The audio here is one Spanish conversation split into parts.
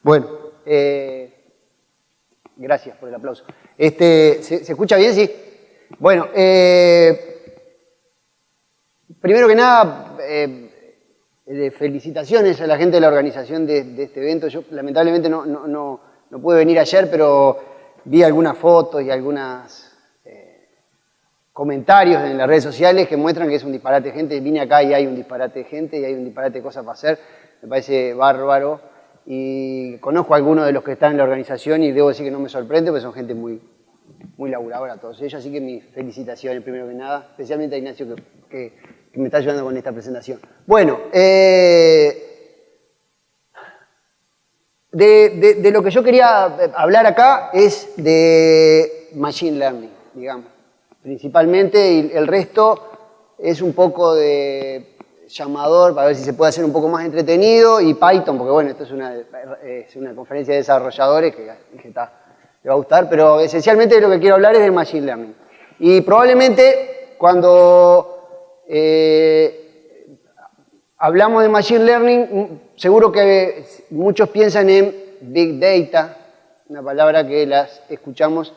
Bueno, gracias por el aplauso. ¿Se escucha bien? Sí. Bueno, primero que nada, felicitaciones a la gente de la organización de este evento. Yo lamentablemente no pude venir ayer, pero vi algunas fotos y algunos comentarios en las redes sociales que muestran que es un disparate de gente. Vine acá y hay un disparate de gente y hay un disparate de cosas para hacer. Me parece bárbaro. Y conozco a algunos de los que están en la organización y debo decir que no me sorprende porque son gente muy laburadora todos ellos. Así que mis felicitaciones primero que nada, especialmente a Ignacio que me está ayudando con esta presentación. Bueno, de lo que yo quería hablar acá es de Machine Learning, digamos, principalmente, y el resto es un poco de llamador para ver si se puede hacer un poco más entretenido, y Python, porque bueno, esto es una conferencia de desarrolladores que le va a gustar, pero esencialmente lo que quiero hablar es de Machine Learning. Y probablemente cuando hablamos de Machine Learning, seguro que muchos piensan en Big Data, una palabra que las escuchamos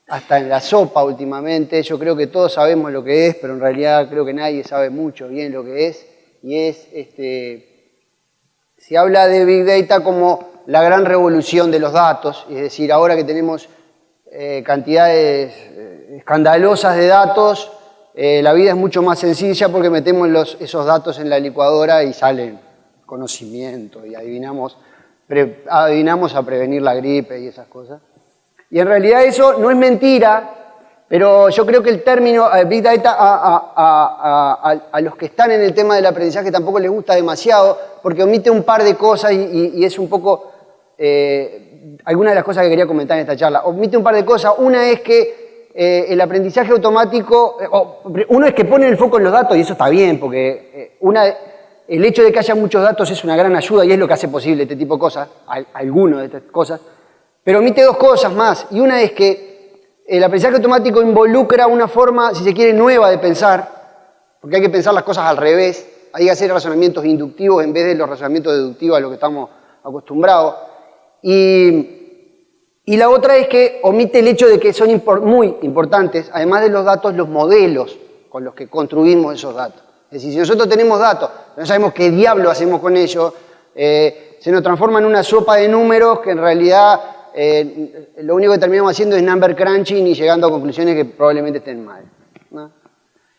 hasta en la sopa últimamente. Yo creo que todos sabemos lo que es, pero en realidad creo que nadie sabe mucho bien lo que es. Y es, se habla de Big Data como la gran revolución de los datos. Es decir, ahora que tenemos cantidades escandalosas de datos, la vida es mucho más sencilla porque metemos esos datos en la licuadora y salen conocimiento y adivinamos a prevenir la gripe y esas cosas. Y en realidad eso no es mentira, pero yo creo que el término Big Data a los que están en el tema del aprendizaje tampoco les gusta demasiado, porque omite un par de cosas y es un poco algunas de las cosas que quería comentar en esta charla. Omite un par de cosas. Una es que el aprendizaje automático, uno es que pone el foco en los datos y eso está bien, porque el hecho de que haya muchos datos es una gran ayuda y es lo que hace posible este tipo de cosas, algunas de estas cosas. Pero omite dos cosas más, y una es que el aprendizaje automático involucra una forma, si se quiere, nueva de pensar, porque hay que pensar las cosas al revés, hay que hacer razonamientos inductivos en vez de los razonamientos deductivos a los que estamos acostumbrados. Y la otra es que omite el hecho de que son muy importantes, además de los datos, los modelos con los que construimos esos datos. Es decir, si nosotros tenemos datos, no sabemos qué diablo hacemos con ellos, se nos transforma en una sopa de números que en realidad lo único que terminamos haciendo es number crunching y llegando a conclusiones que probablemente estén mal, ¿no?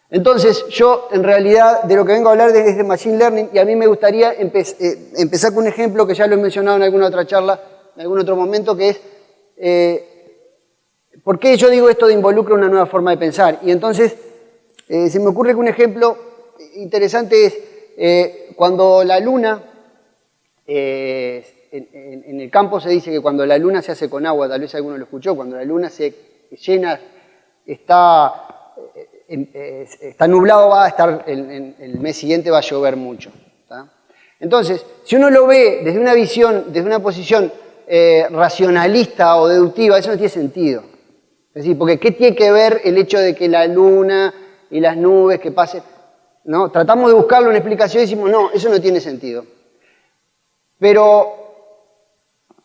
Entonces, yo en realidad de lo que vengo a hablar es de Machine Learning, y a mí me gustaría empezar con un ejemplo que ya lo he mencionado en alguna otra charla, en algún otro momento, que es ¿por qué yo digo esto de involucra una nueva forma de pensar? Y entonces se me ocurre que un ejemplo interesante es cuando la luna en el campo se dice que cuando la luna se hace con agua, tal vez alguno lo escuchó, cuando la luna se llena, está nublado, va a estar, el mes siguiente va a llover mucho, ¿tá? Entonces, si uno lo ve desde una visión, desde una posición racionalista o deductiva, eso no tiene sentido. Es decir, porque ¿qué tiene que ver el hecho de que la luna y las nubes que pasen? ¿No? Tratamos de buscarle una explicación y decimos, no, eso no tiene sentido. Pero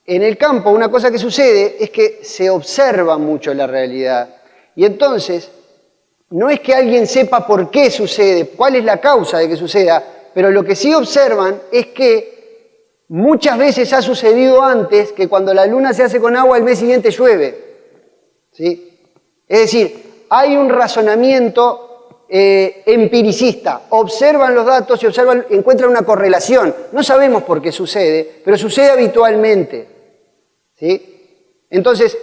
en el campo una cosa que sucede es que se observa mucho la realidad. Y entonces, no es que alguien sepa por qué sucede, cuál es la causa de que suceda, pero lo que sí observan es que muchas veces ha sucedido antes que cuando la luna se hace con agua, el mes siguiente llueve, ¿sí? Es decir, hay un razonamiento empiricista, observan los datos y encuentran una correlación. No sabemos por qué sucede, pero sucede habitualmente, ¿sí? Entonces,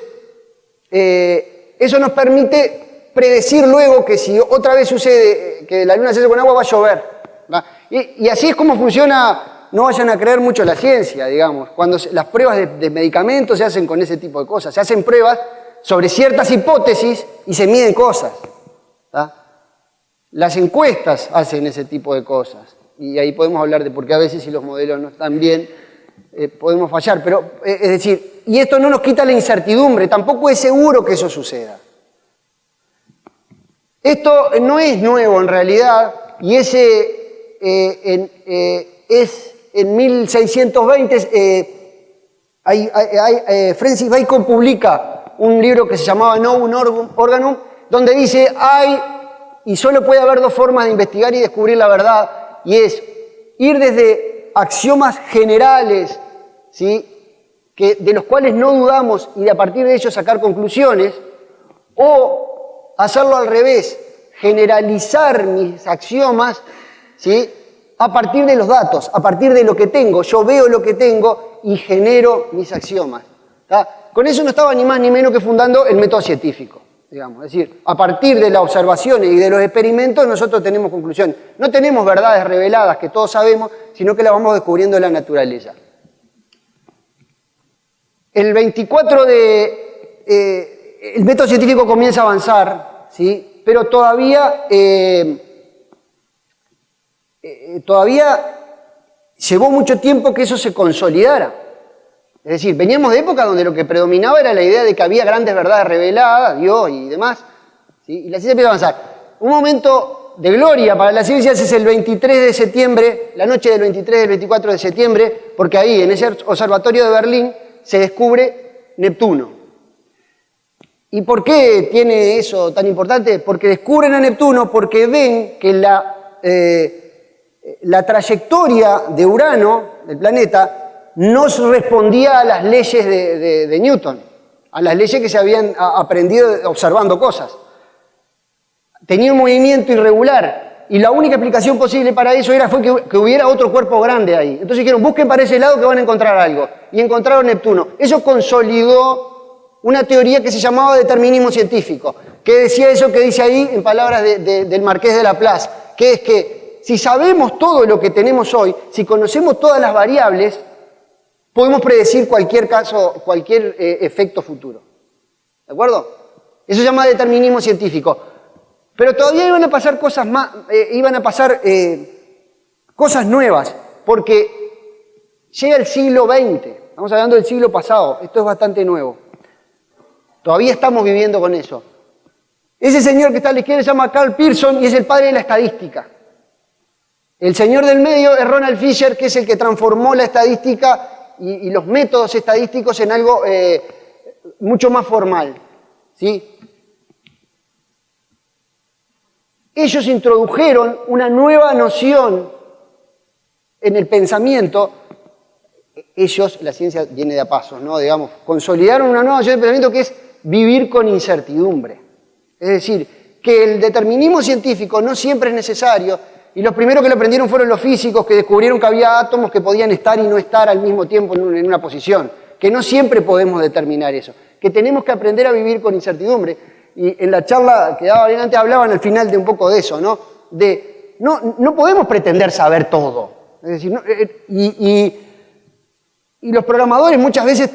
eso nos permite predecir luego que si otra vez sucede que la luna se hace con agua, va a llover, ¿va? Y así es como funciona. No vayan a creer mucho la ciencia, digamos. Cuando las pruebas de medicamentos se hacen con ese tipo de cosas. Se hacen pruebas sobre ciertas hipótesis y se miden cosas, ¿tá? Las encuestas hacen ese tipo de cosas. Y ahí podemos hablar de por qué a veces si los modelos no están bien, podemos fallar. Pero, es decir, y esto no nos quita la incertidumbre, tampoco es seguro que eso suceda. Esto no es nuevo en realidad, y es en 1620 Francis Bacon publica un libro que se llamaba Novum Organum, donde dice, y solo puede haber dos formas de investigar y descubrir la verdad, y es ir desde axiomas generales, ¿sí?, de los cuales no dudamos y de a partir de ellos sacar conclusiones, o hacerlo al revés, generalizar mis axiomas, ¿sí?, a partir de los datos, a partir de lo que tengo. Yo veo lo que tengo y genero mis axiomas. ¿Tá? Con eso no estaba ni más ni menos que fundando el método científico, digamos. Es decir, a partir de las observaciones y de los experimentos nosotros tenemos conclusiones. No tenemos verdades reveladas que todos sabemos, sino que las vamos descubriendo en la naturaleza. El 24 el método científico comienza a avanzar, ¿sí?, pero todavía llevó mucho tiempo que eso se consolidara. Es decir, veníamos de época donde lo que predominaba era la idea de que había grandes verdades reveladas, Dios y demás, ¿sí?, y la ciencia empieza a avanzar. Un momento de gloria para la ciencia es el 23 de septiembre, la noche del 23 del 24 de septiembre, porque ahí, en ese observatorio de Berlín, se descubre Neptuno. ¿Y por qué tiene eso tan importante? Porque descubren a Neptuno, porque ven que la trayectoria de Urano, del planeta, no respondía a las leyes de Newton, a las leyes que se habían aprendido observando cosas. Tenía un movimiento irregular y la única explicación posible para eso fue que hubiera otro cuerpo grande ahí. Entonces dijeron, busquen para ese lado que van a encontrar algo. Y encontraron Neptuno. Eso consolidó una teoría que se llamaba determinismo científico, que decía eso que dice ahí en palabras del Marqués de Laplace, que es que si sabemos todo lo que tenemos hoy, si conocemos todas las variables, podemos predecir cualquier efecto futuro. ¿De acuerdo? Eso se llama determinismo científico. Pero todavía iban a pasar cosas cosas nuevas, porque llega el siglo XX, estamos hablando del siglo pasado, esto es bastante nuevo. Todavía estamos viviendo con eso. Ese señor que está a la izquierda se llama Carl Pearson y es el padre de la estadística. El señor del medio es Ronald Fisher, que es el que transformó la estadística y los métodos estadísticos en algo mucho más formal, ¿sí? Ellos introdujeron una nueva noción en el pensamiento. Ellos, la ciencia viene de a pasos, ¿no? Digamos, consolidaron una nueva noción de pensamiento que es vivir con incertidumbre. Es decir, que el determinismo científico no siempre es necesario, y los primeros que lo aprendieron fueron los físicos, que descubrieron que había átomos que podían estar y no estar al mismo tiempo en una posición, que no siempre podemos determinar eso, que tenemos que aprender a vivir con incertidumbre. Y en la charla que daba bien antes hablaban al final de un poco de eso, ¿no? No podemos pretender saber todo. Es decir, y los programadores muchas veces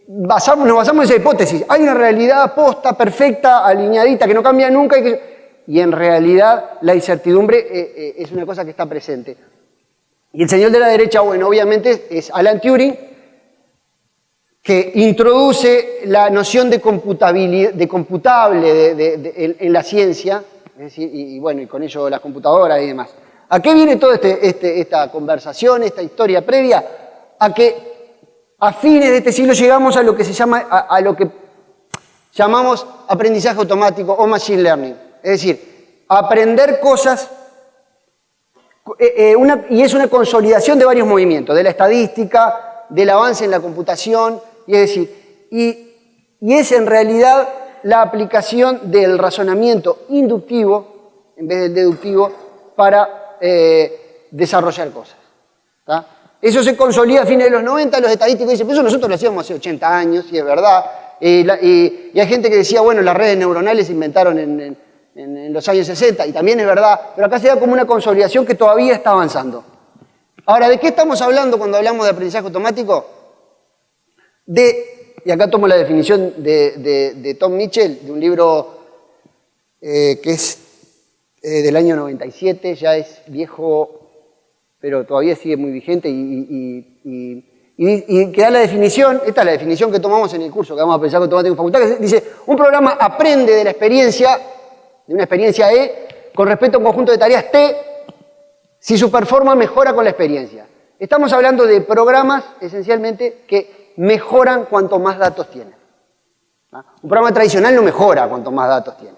nos basamos en esa hipótesis. Hay una realidad posta, perfecta, alineadita, que no cambia nunca. Y en realidad la incertidumbre es una cosa que está presente. Y el señor de la derecha, bueno, obviamente es Alan Turing, que introduce la noción de computable en la ciencia, es decir, y bueno, y con ello las computadoras y demás. ¿A qué viene toda esta conversación, esta historia previa? A que a fines de este siglo llegamos a lo que a lo que llamamos aprendizaje automático o machine learning. Es decir, aprender cosas, y es una consolidación de varios movimientos, de la estadística, del avance en la computación, y es decir, y es en realidad la aplicación del razonamiento inductivo, en vez del deductivo, para desarrollar cosas. ¿Tá? Eso se consolida a fines de los 90, los estadísticos dicen, pero eso nosotros lo hacíamos hace 80 años, y es verdad. Y hay gente que decía, bueno, las redes neuronales se inventaron en los años 60, y también es verdad, pero acá se da como una consolidación que todavía está avanzando. Ahora, ¿de qué estamos hablando cuando hablamos de aprendizaje automático? Y acá tomo la definición de Tom Mitchell, de un libro que es del año 97, ya es viejo, pero todavía sigue muy vigente, y que da la definición, esta es la definición que tomamos en el curso que vamos a pensar automático en facultad, que dice, un programa aprende de la experiencia, de una experiencia E, con respecto a un conjunto de tareas T, si su performance mejora con la experiencia. Estamos hablando de programas, esencialmente, que mejoran cuanto más datos tienen. ¿Ah? Un programa tradicional no mejora cuanto más datos tiene.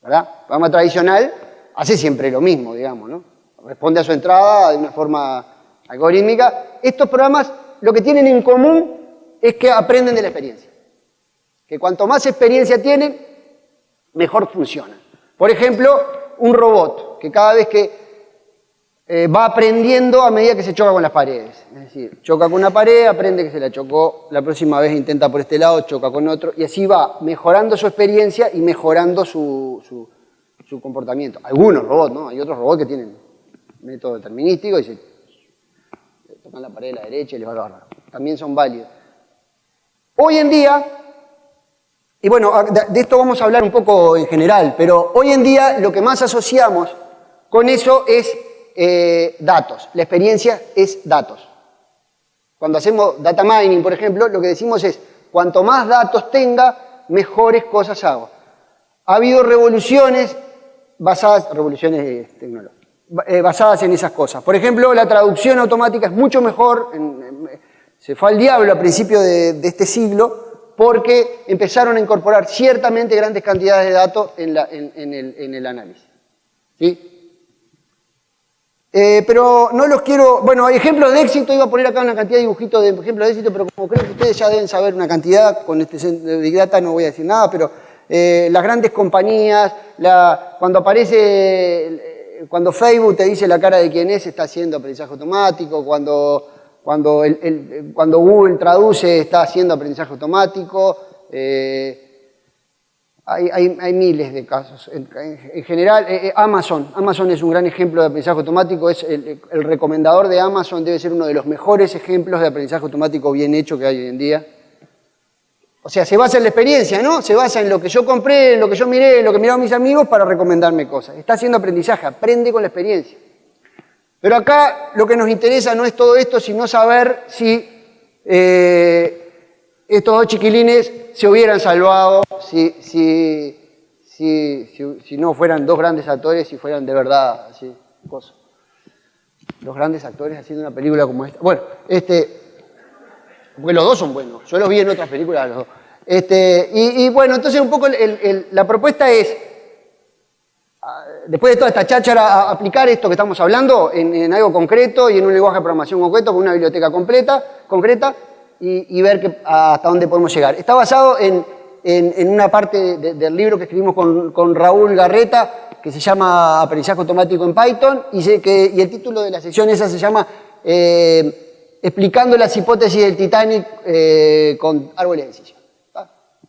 ¿Verdad? Un programa tradicional hace siempre lo mismo, digamos, ¿no? Responde a su entrada de una forma algorítmica. Estos programas lo que tienen en común es que aprenden de la experiencia. Que cuanto más experiencia tienen, mejor funcionan. Por ejemplo, un robot que cada vez que va aprendiendo a medida que se choca con las paredes. Es decir, choca con una pared, aprende que se la chocó, la próxima vez intenta por este lado, choca con otro, y así va mejorando su experiencia y mejorando su comportamiento. Algunos robots, ¿no? Hay otros robots que tienen método determinístico y se tocan la pared de la derecha y les va bárbaro. También son válidos. Hoy en día, y bueno, de esto vamos a hablar un poco en general, pero hoy en día lo que más asociamos con eso es datos. La experiencia es datos. Cuando hacemos data mining, por ejemplo, lo que decimos es, cuanto más datos tenga, mejores cosas hago. Ha habido revoluciones tecnológicas, basadas en esas cosas. Por ejemplo, la traducción automática es mucho mejor, se fue al diablo a principios de este siglo, porque empezaron a incorporar ciertamente grandes cantidades de datos en el análisis. ¿Sí? Pero no los quiero... Bueno, hay ejemplos de éxito, iba a poner acá una cantidad de dibujitos de ejemplos de éxito, pero como creo que ustedes ya deben saber una cantidad, con este Big Data no voy a decir nada, pero las grandes compañías, cuando Facebook te dice la cara de quién es, está haciendo aprendizaje automático, cuando Google traduce, está haciendo aprendizaje automático. Hay miles de casos. En general, Amazon es un gran ejemplo de aprendizaje automático. El recomendador de Amazon debe ser uno de los mejores ejemplos de aprendizaje automático bien hecho que hay hoy en día. O sea, se basa en la experiencia, ¿no? Se basa en lo que yo compré, en lo que yo miré, en lo que miraron mis amigos para recomendarme cosas. Está haciendo aprendizaje, aprende con la experiencia. Pero acá lo que nos interesa no es todo esto, sino saber si estos dos chiquilines se hubieran salvado, si no fueran dos grandes actores, si fueran de verdad así, cosas. Dos grandes actores haciendo una película como esta. Bueno, porque los dos son buenos. Yo los vi en otras películas, los dos. Y bueno, entonces un poco la propuesta es, después de toda esta cháchara, aplicar esto que estamos hablando en algo concreto y en un lenguaje de programación concreto, con una biblioteca concreta, y ver hasta dónde podemos llegar. Está basado en una parte del libro que escribimos con Raúl Garreta, que se llama Aprendizaje Automático en Python, y el título de la sección esa se llama Explicando las hipótesis del Titanic con árboles de decisión.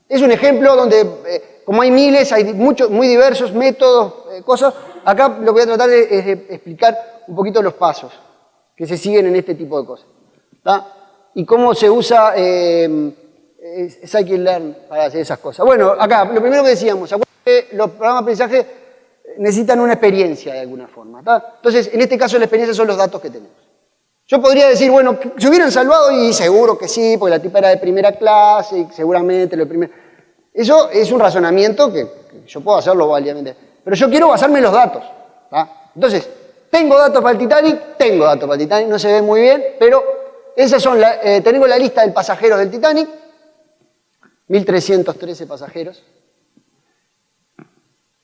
Es un ejemplo donde, como hay miles, hay muchos, muy diversos métodos, cosas, acá lo que voy a tratar es de explicar un poquito los pasos que se siguen en este tipo de cosas. ¿Tá? Y cómo se usa Scikit-learn para hacer esas cosas. Bueno, acá, lo primero que decíamos, ¿se acuerdan que los programas de aprendizaje necesitan una experiencia de alguna forma? ¿Tá? Entonces, en este caso la experiencia son los datos que tenemos. Yo podría decir, bueno, ¿se hubieran salvado? Y seguro que sí, porque la tipa era de primera clase, y seguramente lo primero... Eso es un razonamiento que yo puedo hacerlo válidamente. Pero yo quiero basarme en los datos. ¿Tá? Entonces, ¿tengo datos para el Titanic? Tengo datos para el Titanic, no se ve muy bien, pero esas son tenemos la lista de pasajeros del Titanic, 1.313 pasajeros.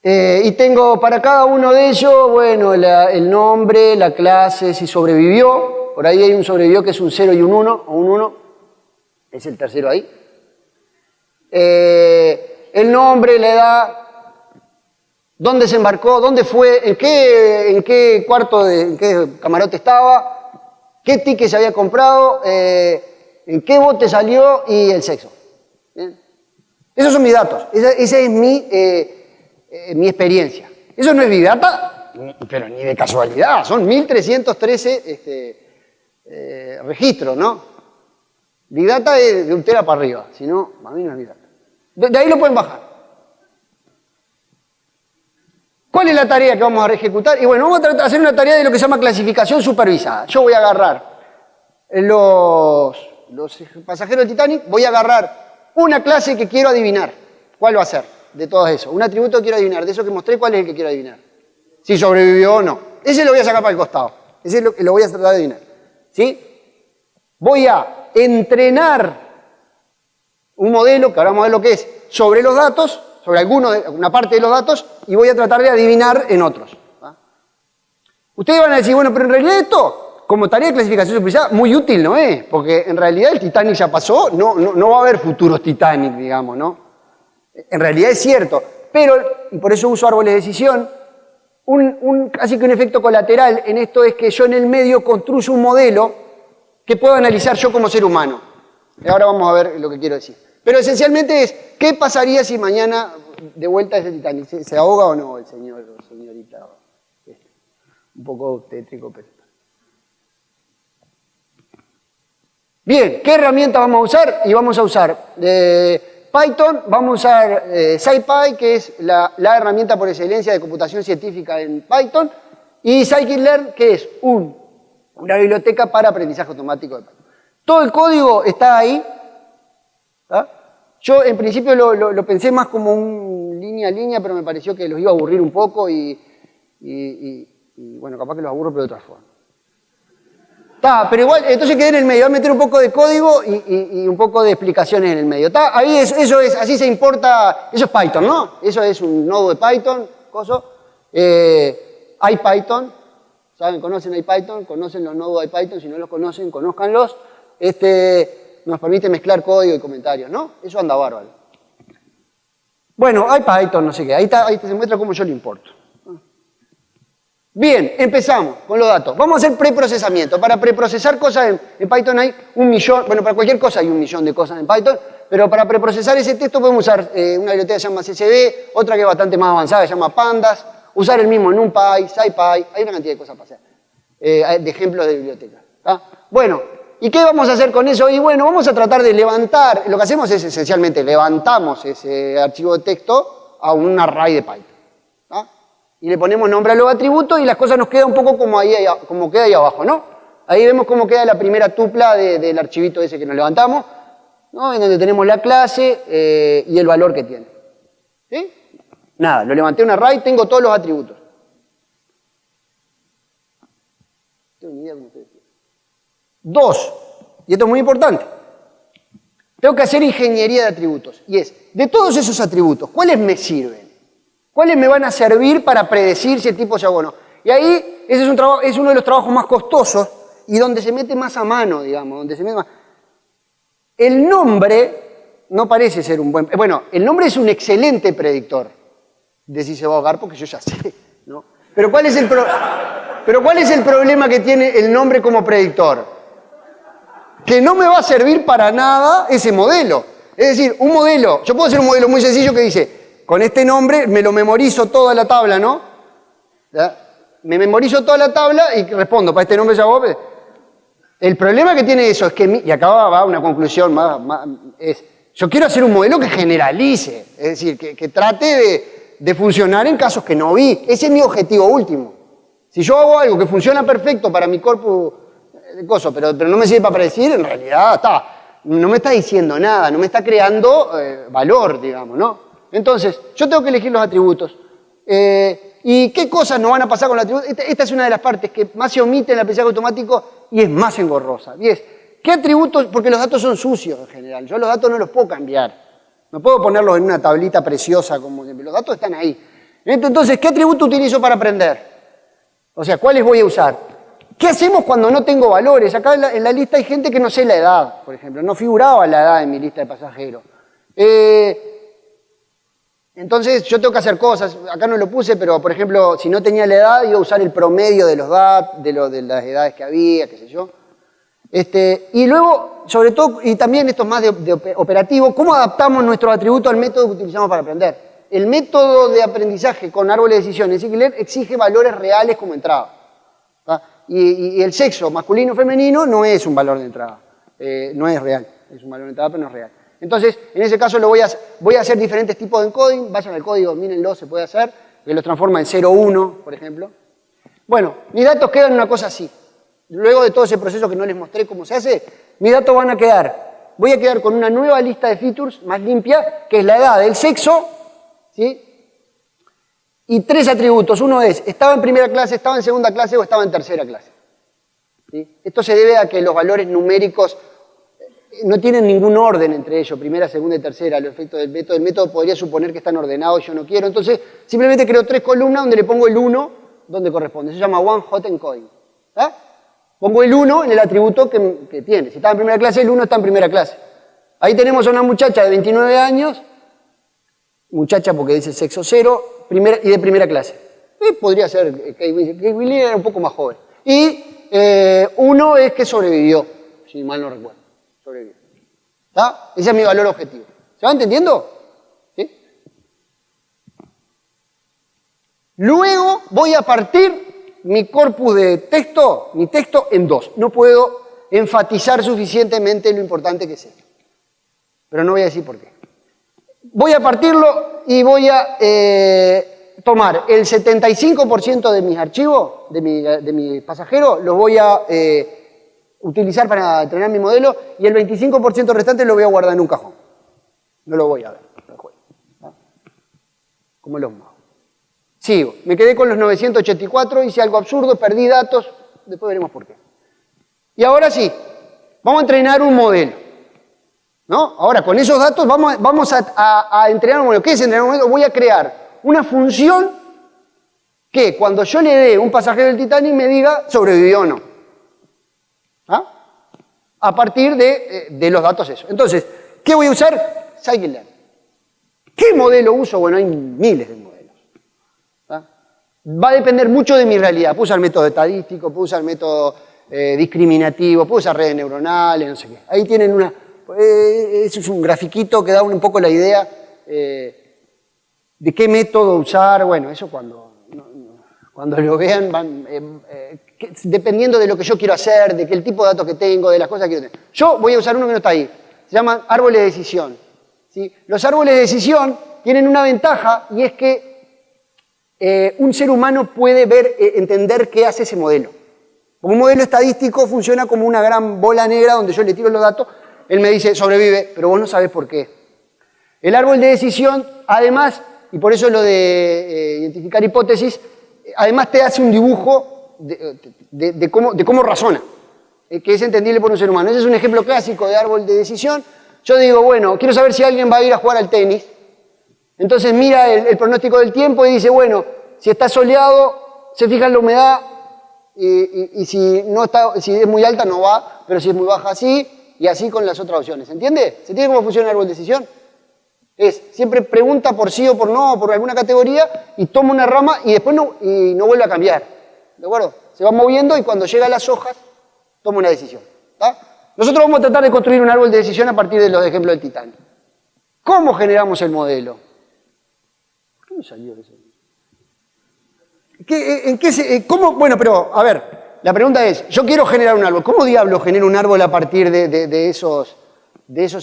Y tengo para cada uno de ellos, bueno, el nombre, la clase, si sobrevivió. Por ahí hay un sobrevivió que es un 0 y un 1, o un 1. Es el tercero ahí. El nombre, la edad, dónde se embarcó, dónde fue, en qué cuarto, en qué camarote estaba, qué ticket se había comprado, en qué bote salió y el sexo. ¿Bien? Esos son mis datos. Esa es mi experiencia. Eso no es Big Data, pero ni de casualidad. Son 1.313 registros, ¿no? Big Data es de 1 tera para arriba. Si no, para mí no es Big Data. De ahí lo pueden bajar. ¿Cuál es la tarea que vamos a ejecutar? Y bueno, vamos a tratar de hacer una tarea de lo que se llama clasificación supervisada. Yo voy a agarrar los pasajeros del Titanic, voy a agarrar una clase que quiero adivinar. ¿Cuál va a ser de todo eso? Un atributo que quiero adivinar. De eso que mostré, ¿cuál es el que quiero adivinar? Si sobrevivió o no. Ese lo voy a sacar para el costado. Ese lo voy a tratar de adivinar. ¿Sí? Voy a entrenar un modelo, que ahora vamos a ver lo que es, sobre los datos, sobre una parte de los datos, y voy a tratar de adivinar en otros. Ustedes van a decir, bueno, pero en realidad esto, como tarea de clasificación supervisada, muy útil no es, porque en realidad el Titanic ya pasó, no va a haber futuros Titanic, digamos, ¿no? En realidad es cierto, pero, y por eso uso árboles de decisión, casi que un efecto colateral en esto es que yo en el medio construyo un modelo que puedo analizar yo como ser humano. Y ahora vamos a ver lo que quiero decir. Pero esencialmente es, ¿qué pasaría si mañana de vuelta ese Titanic? ¿Se ahoga o no el señor o señorita? Un poco tétrico, pero... Bien, ¿qué herramienta vamos a usar? Y vamos a usar Python, vamos a usar SciPy, que es la herramienta por excelencia de computación científica en Python, y scikit-learn, que es una biblioteca para aprendizaje automático de Python. Todo el código está ahí. ¿Ah? Yo en principio lo pensé más como un línea a línea, pero me pareció que los iba a aburrir un poco y bueno, capaz que los aburro, pero de otra forma. Pero igual, entonces quedé en el medio, voy a meter un poco de código y un poco de explicaciones en el medio. Ahí eso es, así se importa, eso es Python, ¿no? Eso es un nodo de Python, IPython, ¿saben? ¿Conocen IPython? ¿Conocen los nodos de IPython? Si no los conocen, conózcanlos. Nos permite mezclar código y comentarios, ¿no? Eso anda bárbaro. Bueno, IPython, no sé qué, ahí se muestra cómo yo le importo. Bien, empezamos con los datos. Vamos a hacer preprocesamiento. Para preprocesar cosas en Python hay 1 millón, bueno, para cualquier cosa hay 1 millón de cosas en Python, pero para preprocesar ese texto podemos usar una biblioteca que se llama CSV, otra que es bastante más avanzada, que se llama Pandas, usar el mismo NumPy, SciPy, hay una cantidad de cosas para hacer, de ejemplos de biblioteca. Bueno, ¿y qué vamos a hacer con eso? Y bueno, vamos a tratar de levantar, lo que hacemos es esencialmente levantamos ese archivo de texto a un array de Python. Y le ponemos nombre a los atributos y las cosas nos quedan un poco como queda ahí abajo, ¿no? Ahí vemos cómo queda la primera tupla del archivito ese que nos levantamos, ¿no? En donde tenemos la clase y el valor que tiene. ¿Sí? Nada, lo levanté un array, tengo todos los atributos. No tengo ni idea cómo se dice. 2, y esto es muy importante, tengo que hacer ingeniería de atributos. Y es, de todos esos atributos, ¿cuáles me sirven? ¿Cuáles me van a servir para predecir si el tipo es o no? Y ahí, ese es uno de los trabajos más costosos y donde se mete más a mano, digamos, donde se mete más. El nombre no parece ser un buen... Bueno, el nombre es un excelente predictor de si se va a ahogar, porque yo ya sé, ¿no? Pero ¿cuál es el problema que tiene el nombre como predictor? Que no me va a servir para nada ese modelo. Es decir, un modelo, yo puedo hacer un modelo muy sencillo que dice... Con este nombre me lo memorizo toda la tabla, ¿no? ¿Ya? Me memorizo toda la tabla y respondo, para este nombre ya vos. El problema que tiene eso es que, y acá va una conclusión es, yo quiero hacer un modelo que generalice, es decir, que trate de funcionar en casos que no vi. Ese es mi objetivo último. Si yo hago algo que funciona perfecto para mi corpus de cosas, pero no me sirve para predecir, en realidad no me está diciendo nada, no me está creando valor, digamos, ¿no? Entonces, yo tengo que elegir los atributos. ¿Y qué cosas nos van a pasar con los atributos? Esta es una de las partes que más se omite en el aprendizaje automático y es más engorrosa. Y es, ¿qué atributos? Porque los datos son sucios en general. Yo los datos no los puedo cambiar. No puedo ponerlos en una tablita preciosa como siempre. Los datos están ahí. Entonces, ¿qué atributo utilizo para aprender? O sea, ¿cuáles voy a usar? ¿Qué hacemos cuando no tengo valores? Acá en la lista hay gente que no sé la edad, por ejemplo. No figuraba la edad en mi lista de pasajeros. Entonces yo tengo que hacer cosas, acá no lo puse, pero por ejemplo, si no tenía la edad, iba a usar el promedio de los datos, de las edades que había, qué sé yo. Y luego, sobre todo, y también esto es más de operativo, ¿cómo adaptamos nuestros atributos al método que utilizamos para aprender? El método de aprendizaje con árboles de decisión en scikit-learn exige valores reales como entrada. Y el sexo masculino o femenino no es un valor de entrada, no es real, es un valor de entrada pero no es real. Entonces, en ese caso voy a hacer diferentes tipos de encoding, vayan al código, mírenlo, se puede hacer, que los transforma en 0,1, por ejemplo. Bueno, mis datos quedan una cosa así. Luego de todo ese proceso que no les mostré cómo se hace, mis datos voy a quedar con una nueva lista de features más limpia, que es la edad, el sexo, ¿sí? Y 3 atributos. Uno es, estaba en primera clase, estaba en segunda clase o estaba en tercera clase. ¿Sí? Esto se debe a que los valores numéricos no tienen ningún orden entre ellos, primera, segunda y tercera, los efectos del método. El método podría suponer que están ordenados y yo no quiero. Entonces, simplemente creo 3 columnas donde le pongo el 1 donde corresponde. Eso se llama one hot and coin. ¿Está? Pongo el 1 en el atributo que tiene. Si está en primera clase, el 1 está en primera clase. Ahí tenemos a una muchacha de 29 años, muchacha porque dice sexo 0, y de primera clase. Podría ser Kate Winslet. Kate Winslet era un poco más joven. Y 1 es que sobrevivió, si mal no recuerdo. Sobrevivió. ¿Está? Ese es mi valor objetivo. ¿Se va entendiendo? ¿Sí? Luego voy a partir mi corpus de texto, mi texto en 2. No puedo enfatizar suficientemente lo importante que es esto. Pero no voy a decir por qué. Voy a partirlo y voy a tomar el 75% de mis archivos, de mi pasajero, los voy a utilizar para entrenar mi modelo y el 25% restante lo voy a guardar en un cajón. No lo voy a ver. ¿No? Como los magos. Sigo. Me quedé con los 984, hice algo absurdo, perdí datos, después veremos por qué. Y ahora sí, vamos a entrenar un modelo. ¿No? Ahora, con esos datos vamos a entrenar un modelo. ¿Qué es entrenar un modelo? Voy a crear una función que cuando yo le dé un pasajero del Titanic me diga sobrevivió o no. ¿Ah? A partir de los datos eso. Entonces, ¿qué voy a usar? Scikit-learn. ¿Qué modelo uso? Bueno, hay miles de modelos. ¿Ah? Va a depender mucho de mi realidad. Puedo usar método estadístico, puedo usar método discriminativo, puedo usar redes neuronales, no sé qué. Ahí tienen una... Eso es un grafiquito que da un poco la idea de qué método usar. Bueno, eso cuando lo vean, dependiendo de lo que yo quiero hacer, de el tipo de datos que tengo, de las cosas que quiero tener. Yo voy a usar uno que no está ahí. Se llaman árboles de decisión. ¿Sí? Los árboles de decisión tienen una ventaja y es que un ser humano puede entender qué hace ese modelo. Porque un modelo estadístico funciona como una gran bola negra donde yo le tiro los datos. Él me dice, sobrevive, pero vos no sabés por qué. El árbol de decisión, además, y por eso lo de identificar hipótesis, además te hace un dibujo de cómo razona, que es entendible por un ser humano. Ese es un ejemplo clásico de árbol de decisión. Yo digo, bueno, quiero saber si alguien va a ir a jugar al tenis. Entonces mira el pronóstico del tiempo y dice, bueno, si está soleado, se fija en la humedad, y si es muy alta no va, pero si es muy baja sí. Y así con las otras opciones. ¿Se entiende? ¿Se entiende cómo funciona el árbol de decisión? Siempre pregunta por sí o por no, o por alguna categoría, y toma una rama y después no vuelve a cambiar. ¿De acuerdo? Se va moviendo y cuando llega a las hojas, toma una decisión. ¿Tá? Nosotros vamos a tratar de construir un árbol de decisión a partir de los ejemplos del Titanic. ¿Cómo generamos el modelo? ¿Por qué no salió eso? ¿Cómo? Bueno, pero, a ver... La pregunta es, yo quiero generar un árbol. ¿Cómo diablos genero un árbol a partir de esos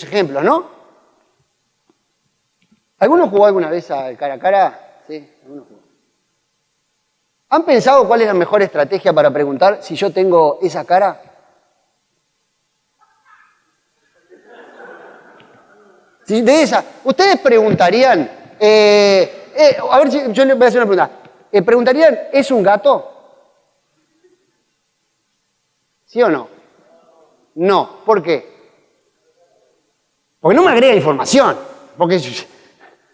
ejemplos, no? ¿Alguno jugó alguna vez al cara a cara? Sí, alguno jugó. ¿Han pensado cuál es la mejor estrategia para preguntar si yo tengo esa cara? Si de esa, ustedes preguntarían, a ver si yo les voy a hacer una pregunta. ¿Preguntarían, ¿es un gato? ¿Sí o no? No. ¿Por qué? Porque no me agrega información. Porque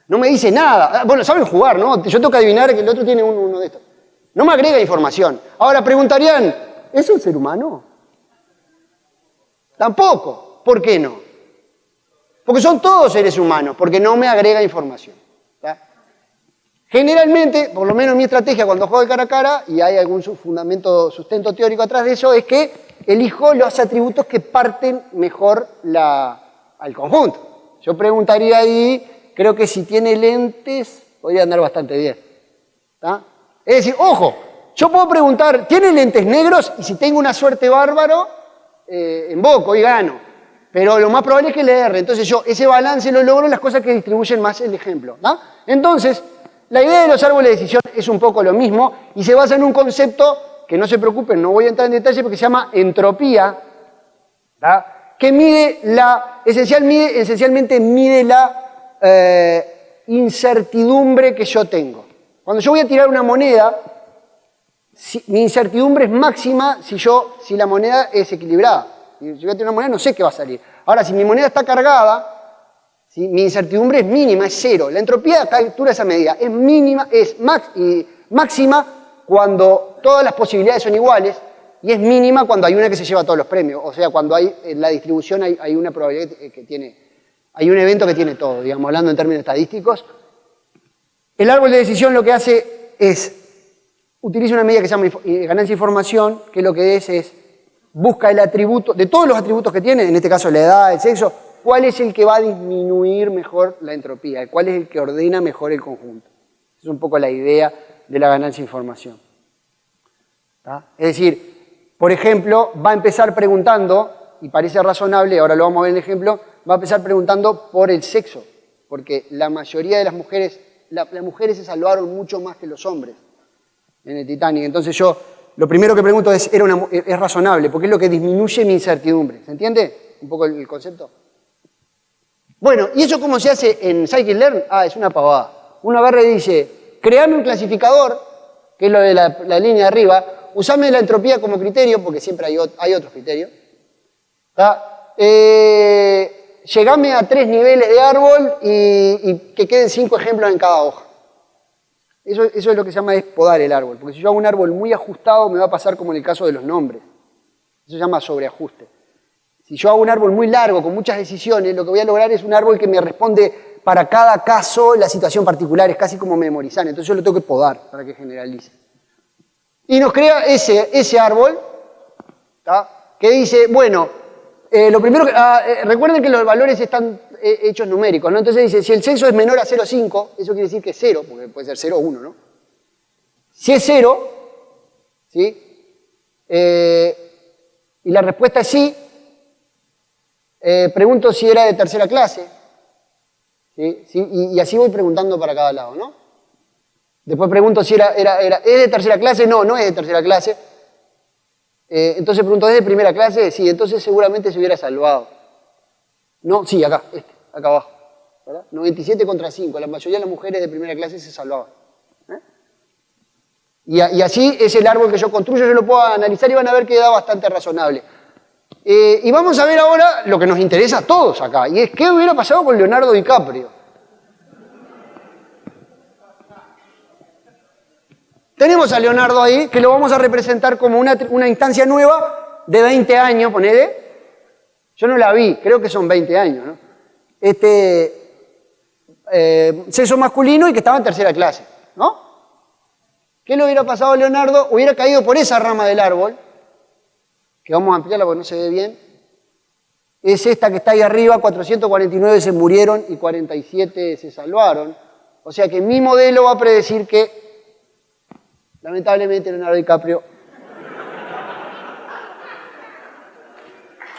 no me dice nada. Bueno, saben jugar, ¿no? Yo tengo que adivinar que el otro tiene uno de estos. No me agrega información. Ahora preguntarían, ¿es un ser humano? Tampoco. ¿Por qué no? Porque son todos seres humanos, porque no me agrega información. ¿Tá? Generalmente, por lo menos mi estrategia cuando juego de cara a cara, y hay algún sustento teórico atrás de eso, es que elijo los atributos que parten mejor al conjunto. Yo preguntaría ahí, creo que si tiene lentes, podría andar bastante bien. ¿Tá? Es decir, ojo, yo puedo preguntar, ¿tiene lentes negros? Y si tengo una suerte bárbaro, invoco y gano. Pero lo más probable es que le erre. Entonces yo ese balance lo logro en las cosas que distribuyen más el ejemplo. ¿Tá? Entonces, la idea de los árboles de decisión es un poco lo mismo y se basa en un concepto que no se preocupen, no voy a entrar en detalle porque se llama entropía, ¿tá? Que esencialmente mide la incertidumbre que yo tengo. Cuando yo voy a tirar una moneda, mi incertidumbre es máxima si la moneda es equilibrada. Si yo voy a tirar una moneda no sé qué va a salir. Ahora, si mi moneda está cargada, ¿sí? Mi incertidumbre es mínima, es cero. La entropía captura esa medida. Es mínima, es máxima cuando todas las posibilidades son iguales y es mínima cuando hay una que se lleva todos los premios. O sea, cuando hay en la distribución hay una probabilidad que tiene, hay un evento que tiene todo, digamos, hablando en términos estadísticos. El árbol de decisión lo que hace es, utiliza una medida que se llama ganancia de información, que lo que es busca el atributo, de todos los atributos que tiene, en este caso la edad, el sexo, cuál es el que va a disminuir mejor la entropía, cuál es el que ordena mejor el conjunto. Esa es un poco la idea de la ganancia de información. ¿Tá? Es decir, por ejemplo, va a empezar preguntando, y parece razonable, ahora lo vamos a ver en el ejemplo, va a empezar preguntando por el sexo, porque la mayoría de las mujeres, las mujeres se salvaron mucho más que los hombres en el Titanic. Entonces yo, lo primero que pregunto es razonable, porque es lo que disminuye mi incertidumbre. ¿Se entiende un poco el concepto? Bueno, ¿y eso cómo se hace en Scikit-Learn? Ah, es una pavada. Uno agarra y dice, creame un clasificador, que es lo de la línea de arriba, usame la entropía como criterio, porque siempre hay otros criterios. Llegame a 3 niveles de árbol y que queden 5 ejemplos en cada hoja. Eso es lo que se llama podar el árbol, porque si yo hago un árbol muy ajustado me va a pasar como en el caso de los nombres. Eso se llama sobreajuste. Si yo hago un árbol muy largo, con muchas decisiones, lo que voy a lograr es un árbol que me responde para cada caso la situación particular, es casi como memorizar, entonces yo lo tengo que podar para que generalice. Y nos crea ese árbol, ¿tá? Que dice, bueno, lo primero que, recuerden que los valores están hechos numéricos, ¿no? Entonces dice, si el sexo es menor a 0,5, eso quiere decir que es 0, porque puede ser 0 o 1, ¿no? Si es 0, ¿sí? Y la respuesta es sí, pregunto si era de tercera clase, ¿sí? Y así voy preguntando para cada lado, ¿no? Después pregunto si ¿es de tercera clase? No, no es de tercera clase. Entonces pregunto, ¿es de primera clase? Sí, entonces seguramente se hubiera salvado. No, sí, acá abajo. ¿Verdad? 97 contra 5, la mayoría de las mujeres de primera clase se salvaban. Y así es el árbol que yo construyo, yo lo puedo analizar y van a ver que da bastante razonable. Y vamos a ver ahora lo que nos interesa a todos acá, y es qué hubiera pasado con Leonardo DiCaprio. Tenemos a Leonardo ahí, que lo vamos a representar como una instancia nueva de 20 años, ponele. Yo no la vi, creo que son 20 años, ¿no? Sexo masculino y que estaba en tercera clase, ¿no? ¿Qué le hubiera pasado a Leonardo? Hubiera caído por esa rama del árbol, que vamos a ampliarla porque no se ve bien. Es esta que está ahí arriba, 449 se murieron y 47 se salvaron. O sea que mi modelo va a predecir que lamentablemente Leonardo DiCaprio.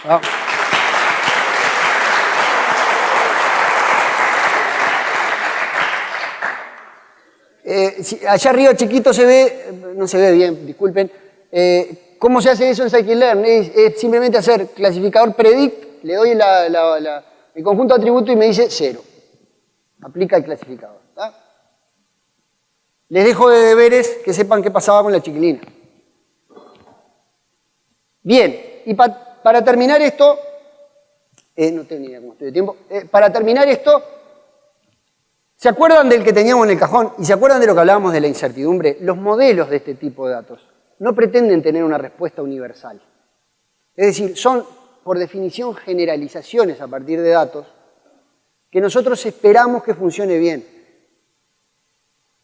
¿No? Allá arriba chiquito se ve, no se ve bien, disculpen. ¿Cómo se hace eso en Scikit-Learn? Es simplemente hacer clasificador predict, le doy el conjunto de atributos y me dice 0. Aplica el clasificador. ¿Tá? Les dejo de deberes que sepan qué pasaba con la chiquilina. Bien, y para terminar esto, no tengo ni idea cómo estoy de tiempo, para terminar esto, ¿se acuerdan del que teníamos en el cajón? ¿Y se acuerdan de lo que hablábamos de la incertidumbre? Los modelos de este tipo de datos no pretenden tener una respuesta universal. Es decir, son, por definición, generalizaciones a partir de datos que nosotros esperamos que funcione bien.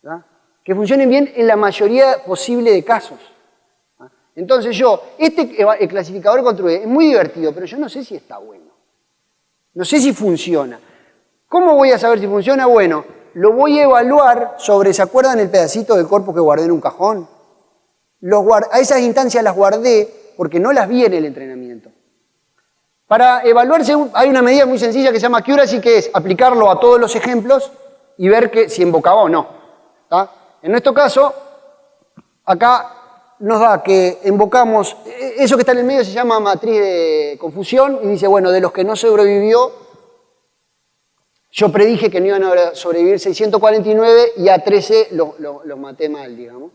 ¿Verdad? Que funcionen bien en la mayoría posible de casos. Entonces el clasificador construye, es muy divertido, pero yo no sé si está bueno. No sé si funciona. ¿Cómo voy a saber si funciona? Bueno, lo voy a evaluar sobre, ¿se acuerdan el pedacito del corpus que guardé en un cajón? A esas instancias las guardé porque no las vi en el entrenamiento. Para evaluarse hay una medida muy sencilla que se llama accuracy, que es aplicarlo a todos los ejemplos y ver si embocaba o no. ¿Tá? En nuestro caso, acá nos da que invocamos, eso que está en el medio se llama matriz de confusión y dice, bueno, de los que no sobrevivió, yo predije que no iban a sobrevivir 649 y a 13 los maté mal, digamos.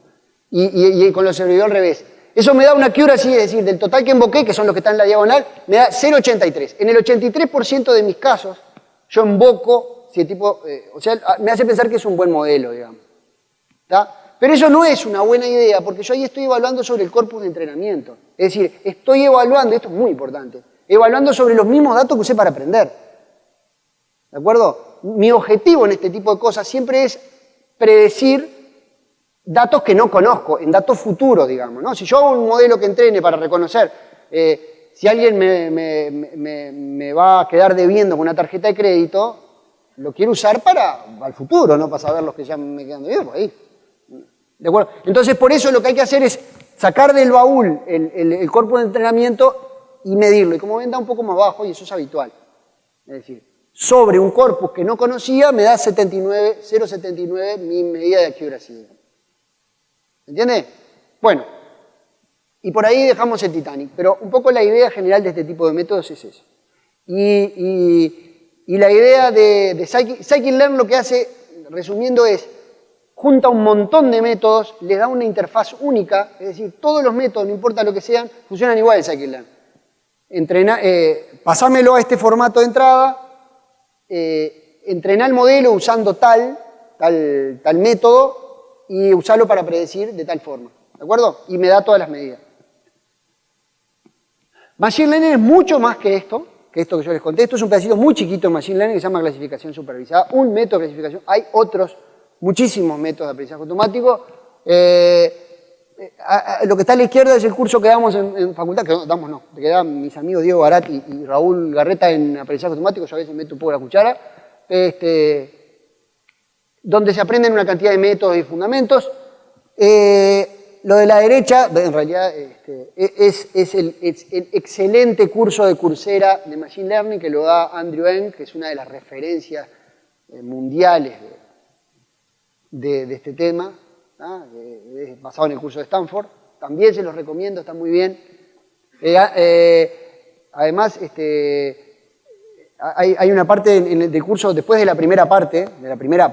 Y con los sobrevivió al revés. Eso me da una accuracy, es decir, del total que invoqué, que son los que están en la diagonal, me da 0,83. En el 83% de mis casos, yo invoco, si el tipo, o sea, me hace pensar que es un buen modelo, digamos. ¿Está? Pero eso no es una buena idea, porque yo ahí estoy evaluando sobre el corpus de entrenamiento. Es decir, estoy evaluando, esto es muy importante, evaluando sobre los mismos datos que usé para aprender. ¿De acuerdo? Mi objetivo en este tipo de cosas siempre es predecir datos que no conozco, en datos futuros, digamos, ¿no? Si yo hago un modelo que entrene para reconocer si alguien me va a quedar debiendo con una tarjeta de crédito, lo quiero usar para el futuro, no para saber los que ya me quedan debiendo por ahí. ¿De acuerdo? Entonces, por eso lo que hay que hacer es sacar del baúl el corpus de entrenamiento y medirlo. Y como ven, da un poco más bajo y eso es habitual. Es decir, sobre un corpus que no conocía me da 0,79 mi medida de accuracy. ¿Entiende? Bueno, y por ahí dejamos el Titanic, pero un poco la idea general de este tipo de métodos es eso. Y la idea de Scikit-learn lo que hace, resumiendo, es junta un montón de métodos, les da una interfaz única, es decir, todos los métodos, no importa lo que sean, funcionan igual en Scikit-learn. Pasámelo a este formato de entrada, entrená el modelo usando tal método, y usarlo para predecir de tal forma. ¿De acuerdo? Y me da todas las medidas. Machine Learning es mucho más que esto que yo les conté. Esto es un pedacito muy chiquito de Machine Learning que se llama clasificación supervisada. Un método de clasificación. Hay otros, muchísimos métodos de aprendizaje automático. Lo que está a la izquierda es el curso que damos en facultad, que dan mis amigos Diego Barat y Raúl Garreta en aprendizaje automático. Yo a veces meto un poco la cuchara. Donde se aprenden una cantidad de métodos y fundamentos. Lo de la derecha, en realidad, es el excelente curso de Coursera de Machine Learning que lo da Andrew Ng, que es una de las referencias mundiales de este tema, ¿no? Es basado en el curso de Stanford. También se los recomiendo, está muy bien. Además, hay una parte del curso, después de la primera parte,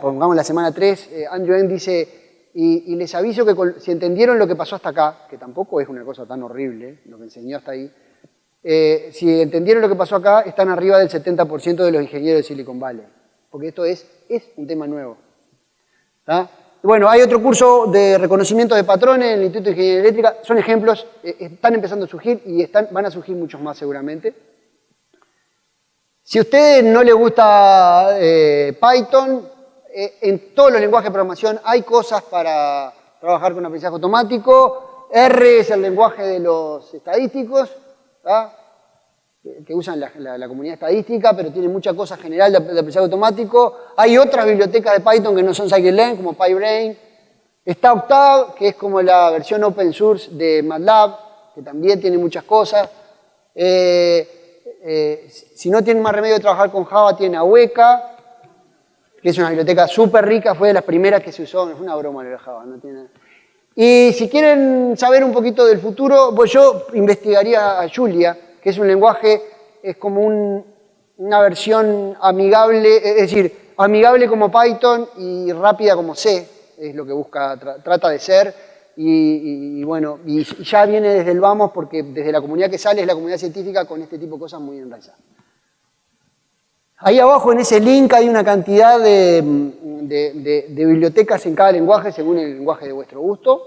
pongamos la semana 3, Andrew Ng dice, y les aviso que si entendieron lo que pasó hasta acá, que tampoco es una cosa tan horrible, lo que enseñó hasta ahí, si entendieron lo que pasó acá, están arriba del 70% de los ingenieros de Silicon Valley, porque esto es un tema nuevo. ¿Tá? Bueno, hay otro curso de reconocimiento de patrones en el Instituto de Ingeniería Eléctrica, son ejemplos, están empezando a surgir y van a surgir muchos más seguramente. Si a ustedes no les gusta Python, en todos los lenguajes de programación hay cosas para trabajar con aprendizaje automático. R es el lenguaje de los estadísticos, ¿tá? Que usan la comunidad estadística, pero tiene mucha cosa general de aprendizaje automático. Hay otras bibliotecas de Python que no son Scikit-learn, como PyBrain. Está Octave, que es como la versión open source de MATLAB, que también tiene muchas cosas. Si no tienen más remedio de trabajar con Java, tiene Aweka, que es una biblioteca súper rica, fue de las primeras que se usó, es una broma lo de Java, no tiene nada. Y si quieren saber un poquito del futuro, pues yo investigaría a Julia, que es un lenguaje, es como una versión amigable, es decir, amigable como Python y rápida como C, es lo que trata de ser. Y bueno, y ya viene desde el vamos, porque desde la comunidad que sale es la comunidad científica con este tipo de cosas muy enraizadas. Ahí abajo en ese link hay una cantidad de bibliotecas en cada lenguaje según el lenguaje de vuestro gusto.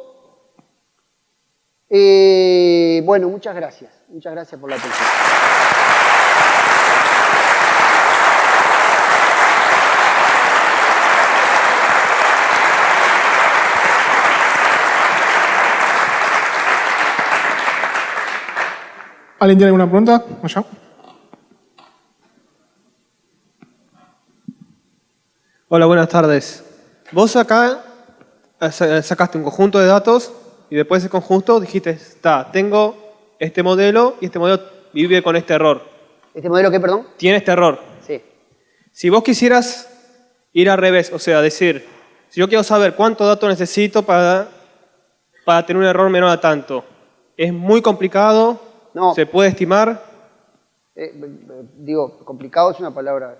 Bueno, muchas gracias por la atención. ¿Alguien tiene alguna pregunta? Allá. Hola, buenas tardes. Vos acá sacaste un conjunto de datos y después de ese conjunto dijiste, tengo este modelo y este modelo vive con este error. ¿Este modelo qué, perdón? Tiene este error. Sí. Si vos quisieras ir al revés, o sea, decir, si yo quiero saber cuánto datos necesito para tener un error menor a tanto, ¿es muy complicado? No. ¿Se puede estimar? Complicado es una palabra.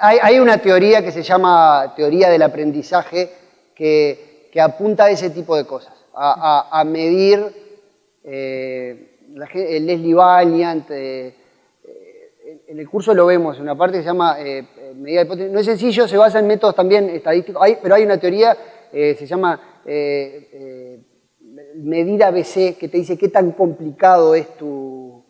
Hay una teoría que se llama teoría del aprendizaje que apunta a ese tipo de cosas, a medir Leslie Valiant, en el curso lo vemos, una parte que se llama medida de hipótesis. No es sencillo, se basa en métodos también estadísticos, pero hay una teoría, se llama medida ABC, que te dice qué tan complicado es tu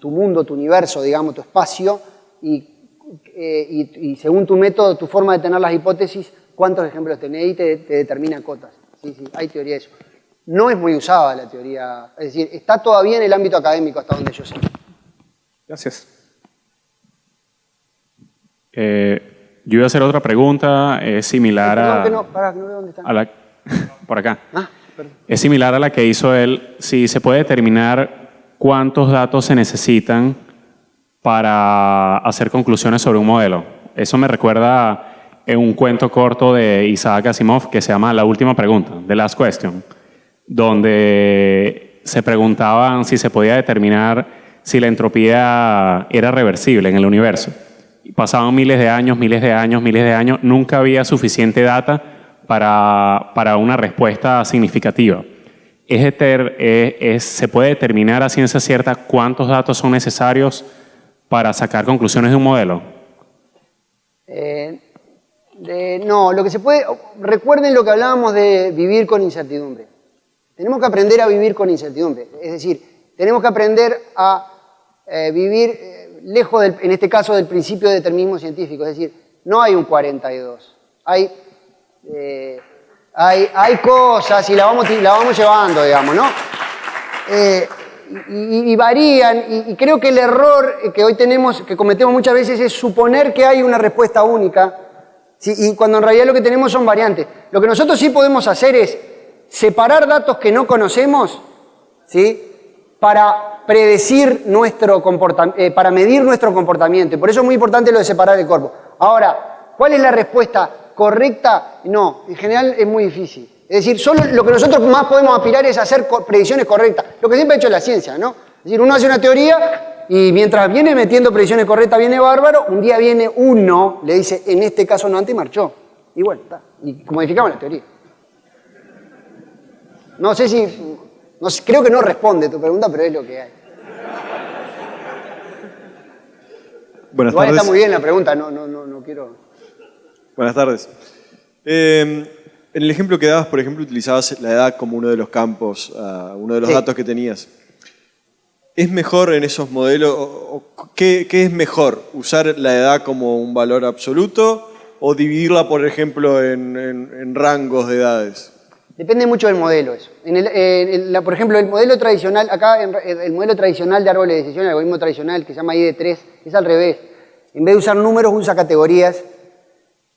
mundo, tu universo, digamos, tu espacio, y según tu método, tu forma de tener las hipótesis, cuántos ejemplos tenés y te determina cotas. Sí, hay teoría de eso. No es muy usada la teoría, es decir, está todavía en el ámbito académico hasta donde yo sé. Gracias. Yo iba a hacer otra pregunta, es similar a... no veo dónde está. Por acá. Perdón. Es similar a la que hizo él. Si se puede determinar cuántos datos se necesitan para hacer conclusiones sobre un modelo. Eso me recuerda en un cuento corto de Isaac Asimov que se llama La última pregunta, The Last Question, donde se preguntaban si se podía determinar si la entropía era reversible en el universo. Y pasaban miles de años, nunca había suficiente data para una respuesta significativa. ¿Se puede determinar a ciencia cierta cuántos datos son necesarios para sacar conclusiones de un modelo? No, lo que se puede... Recuerden lo que hablábamos de vivir con incertidumbre. Tenemos que aprender a vivir con incertidumbre. Es decir, tenemos que aprender a vivir lejos, en este caso, del principio de determinismo científico. Es decir, no hay un 42. Hay cosas y la vamos llevando, digamos, ¿no? Y varían, y creo que el error que hoy que cometemos muchas veces es suponer que hay una respuesta única, ¿sí? Y cuando en realidad lo que tenemos son variantes. Lo que nosotros sí podemos hacer es separar datos que no conocemos, ¿sí? Para predecir nuestro comportamiento, para medir nuestro comportamiento. Y por eso es muy importante lo de separar el corpus. Ahora, ¿cuál es la respuesta correcta? No, en general es muy difícil. Es decir, solo lo que nosotros más podemos aspirar es hacer predicciones correctas. Lo que siempre ha hecho la ciencia, ¿no? Es decir, uno hace una teoría y mientras viene metiendo predicciones correctas, viene bárbaro, un día viene uno, le dice, en este caso no, antes marchó. Y bueno, está. Y modificamos la teoría. No sé si... creo que no responde tu pregunta, pero es lo que hay. Buenas Igual tardes. está muy bien la pregunta, no quiero... Buenas tardes. En el ejemplo que dabas, por ejemplo, utilizabas la edad como uno de los campos, uno de los datos que tenías. ¿Es mejor en esos modelos, qué es mejor? ¿Usar la edad como un valor absoluto o dividirla, por ejemplo, en rangos de edades? Depende mucho del modelo eso. Por ejemplo, el modelo tradicional, acá el modelo tradicional de árbol de decisión, el algoritmo tradicional que se llama ID3, es al revés. En vez de usar números, usa categorías.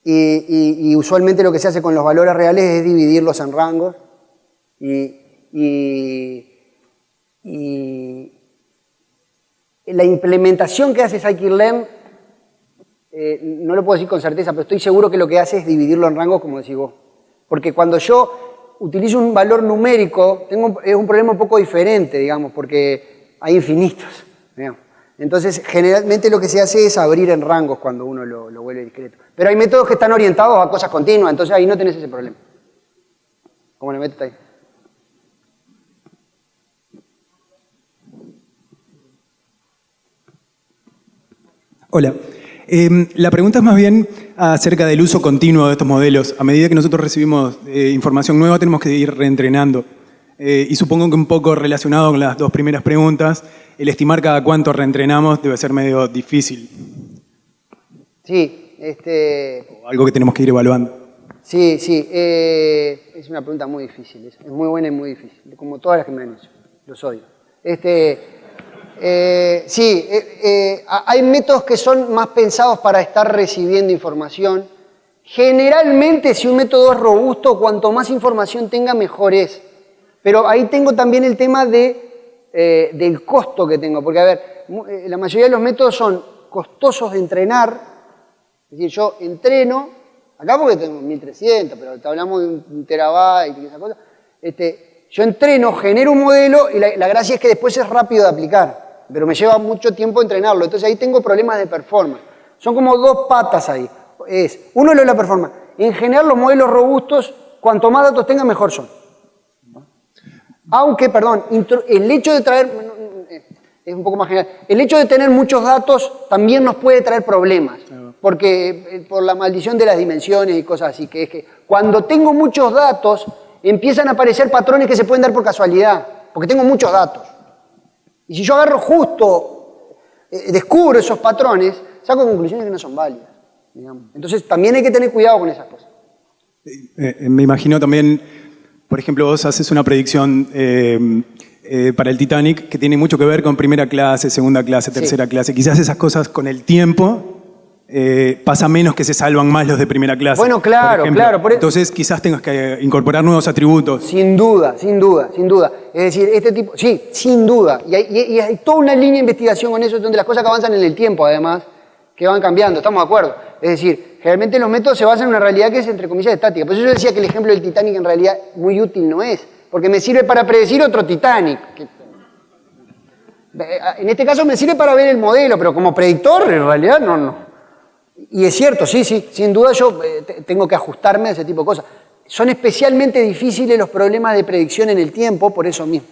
Y usualmente lo que se hace con los valores reales es dividirlos en rangos y la implementación que hace Scikit-learn, no lo puedo decir con certeza, pero estoy seguro que lo que hace es dividirlo en rangos, como decís vos. Porque cuando yo utilizo un valor numérico, es un problema un poco diferente, digamos, porque hay infinitos, digamos. Entonces, generalmente lo que se hace es abrir en rangos cuando uno lo vuelve discreto. Pero hay métodos que están orientados a cosas continuas, entonces ahí no tenés ese problema. ¿Cómo le metes ahí? Hola. La pregunta es más bien acerca del uso continuo de estos modelos. A medida que nosotros recibimos información nueva, tenemos que ir reentrenando. Y supongo que un poco relacionado con las dos primeras preguntas, el estimar cada cuánto reentrenamos debe ser medio difícil. Sí. O algo que tenemos que ir evaluando. Sí. Es una pregunta muy difícil. Es muy buena y muy difícil. Como todas las que me han hecho. Los odio. Hay métodos que son más pensados para estar recibiendo información. Generalmente, si un método es robusto, cuanto más información tenga, mejor es. Pero ahí tengo también el tema del costo que tengo. Porque, a ver, la mayoría de los métodos son costosos de entrenar. Es decir, yo entreno, acá porque tengo 1300, pero te hablamos de un terabyte y esa cosa. Yo entreno, genero un modelo y la gracia es que después es rápido de aplicar. Pero me lleva mucho tiempo entrenarlo. Entonces ahí tengo problemas de performance. Son como dos patas ahí. Uno es lo de la performance. En general, los modelos robustos, cuanto más datos tengan, mejor son. Aunque, perdón, el hecho de traer, es un poco más general, el hecho de tener muchos datos también nos puede traer problemas, porque por la maldición de las dimensiones y cosas así, que es que cuando tengo muchos datos empiezan a aparecer patrones que se pueden dar por casualidad, porque tengo muchos datos. Y si yo agarro justo, descubro esos patrones, saco conclusiones que no son válidas, digamos. Entonces también hay que tener cuidado con esas cosas. Me imagino también, por ejemplo, vos haces una predicción para el Titanic que tiene mucho que ver con primera clase, segunda clase, tercera clase. Quizás esas cosas con el tiempo pasa menos que se salvan más los de primera clase. Bueno, claro, claro. Entonces quizás tengas que incorporar nuevos atributos. Sin duda, sin duda, sin duda. Es decir, este tipo, sí, sin duda. Y hay toda una línea de investigación con eso, donde las cosas que avanzan en el tiempo, además, que van cambiando, estamos de acuerdo. Es decir, generalmente los métodos se basan en una realidad que es, entre comillas, estática. Por eso yo decía que el ejemplo del Titanic en realidad muy útil no es, porque me sirve para predecir otro Titanic. En este caso me sirve para ver el modelo, pero como predictor, en realidad, no. Y es cierto, sí, sin duda yo tengo que ajustarme a ese tipo de cosas. Son especialmente difíciles los problemas de predicción en el tiempo por eso mismo.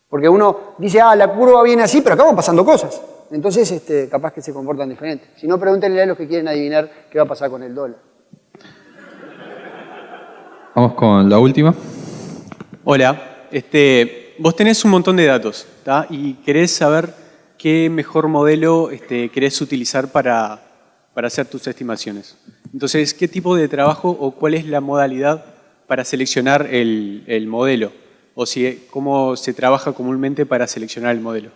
Porque uno dice, la curva viene así, pero acaban pasando cosas. Entonces, capaz que se comportan diferentes. Si no, pregúntenle a los que quieren adivinar qué va a pasar con el dólar. Vamos con la última. Hola, vos tenés un montón de datos, ¿tá? Y querés saber qué mejor modelo querés utilizar para hacer tus estimaciones. Entonces, ¿qué tipo de trabajo o cuál es la modalidad para seleccionar el modelo? O cómo se trabaja comúnmente para seleccionar el modelo.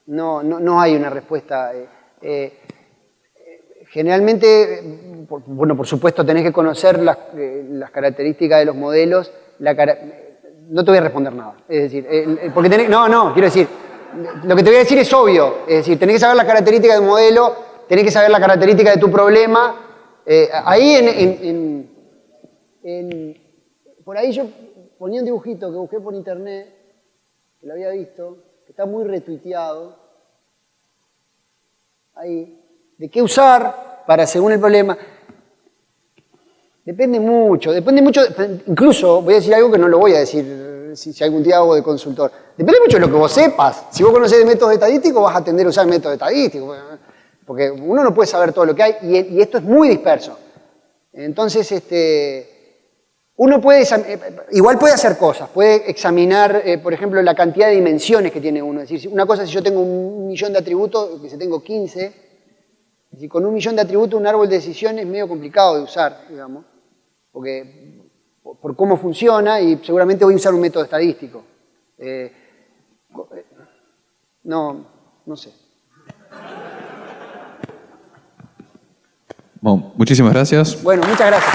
No hay una respuesta. Generalmente, bueno, por supuesto tenés que conocer las características de los modelos. No te voy a responder nada. Es decir, porque quiero decir, lo que te voy a decir es obvio. Es decir, tenés que saber las características del modelo, tenés que saber las características de tu problema. Ahí por ahí yo ponía un dibujito que busqué por internet, que lo había visto, que está muy retuiteado. Ahí. ¿De qué usar para según el problema? Depende mucho, incluso voy a decir algo que no lo voy a decir si algún día hago de consultor. Depende mucho de lo que vos sepas. Si vos conocés de métodos estadísticos, vas a tender a usar métodos estadísticos, porque uno no puede saber todo lo que hay y esto es muy disperso. Entonces, uno igual puede hacer cosas, puede examinar, por ejemplo, la cantidad de dimensiones que tiene uno. Es decir, una cosa es si yo tengo 1.000.000 de atributos, que si tengo 15, y con 1.000.000 de atributos un árbol de decisión es medio complicado de usar, digamos, porque por cómo funciona y seguramente voy a usar un método estadístico. No sé. Bueno, muchísimas gracias. Bueno, muchas gracias.